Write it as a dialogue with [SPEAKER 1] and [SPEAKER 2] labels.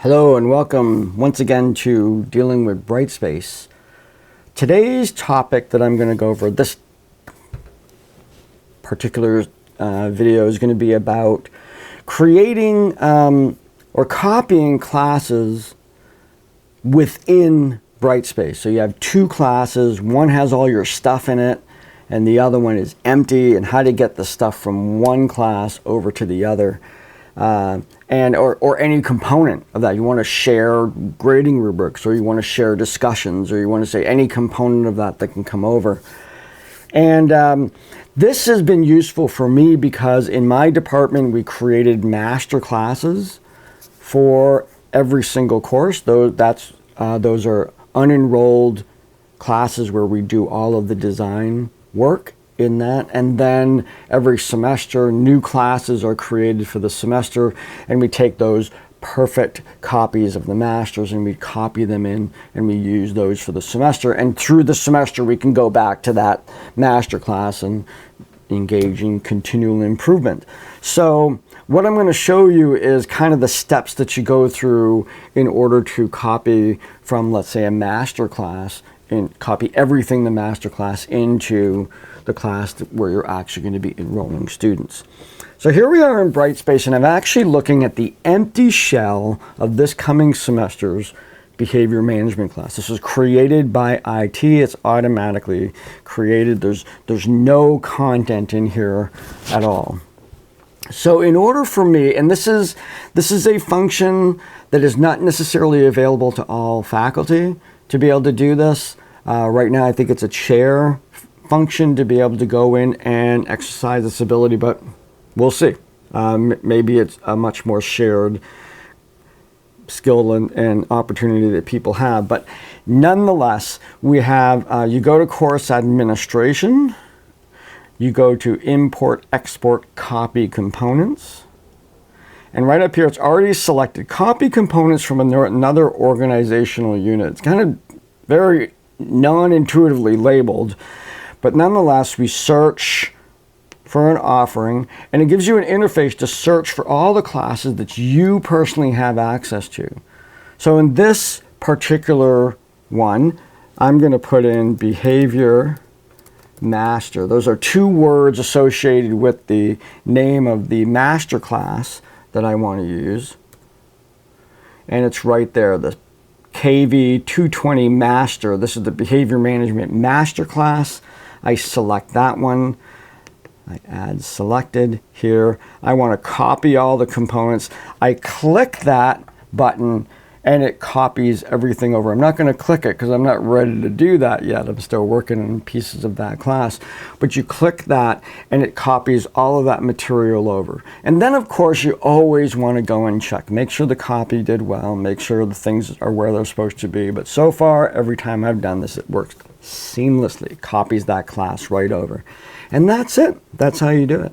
[SPEAKER 1] Hello and welcome once again to Dealing with Brightspace. Today's topic that I'm going to go over, this particular video is going to be about creating or copying classes within Brightspace. So you have two classes, one has all your stuff in it and the other one is empty, and how to get the stuff from one class over to the other. Or any component of that. You want to share grading rubrics, or you want to share discussions, or you want to say any component of that can come over. And this has been useful for me because in my department we created master classes for every single course. Those are unenrolled classes where we do all of the design work in that, and then every semester new classes are created for the semester, and we take those perfect copies of the masters and we copy them in and we use those for the semester, and through the semester we can go back to that master class and engage in continual improvement. So what I'm going to show you is kind of the steps that you go through in order to copy from, let's say, a master class, and copy everything the master class into the class where you're actually going to be enrolling students. So here we are in Brightspace, and I'm actually looking at the empty shell of this coming semester's behavior management class. This was created by IT. It's automatically created. There's no content in here at all. So in order for me, and this is a function that is not necessarily available to all faculty to be able to do this. Right now I think it's a chair function to be able to go in and exercise this ability, but we'll see. Maybe it's a much more shared skill and opportunity that people have, but nonetheless, we have, you go to course administration, you go to import, export, copy components, and right up here it's already selected copy components from another organizational unit. It's kind of very non-intuitively labeled, but nonetheless we search for an offering, and it gives you an interface to search for all the classes that you personally have access to. So in this particular one, I'm going to put in behavior master. Those are two words associated with the name of the master class that I want to use, and it's right there, the KV 220 master. This is the behavior management master class. I select that one. I add selected here. I want to copy all the components. I click that button and it copies everything over. I'm not going to click it because I'm not ready to do that yet. I'm still working on pieces of that class. But you click that and it copies all of that material over. And then of course you always want to go and check. Make sure the copy did well. Make sure the things are where they're supposed to be. But so far, every time I've done this, it works seamlessly. It copies that class right over. And that's it. That's how you do it.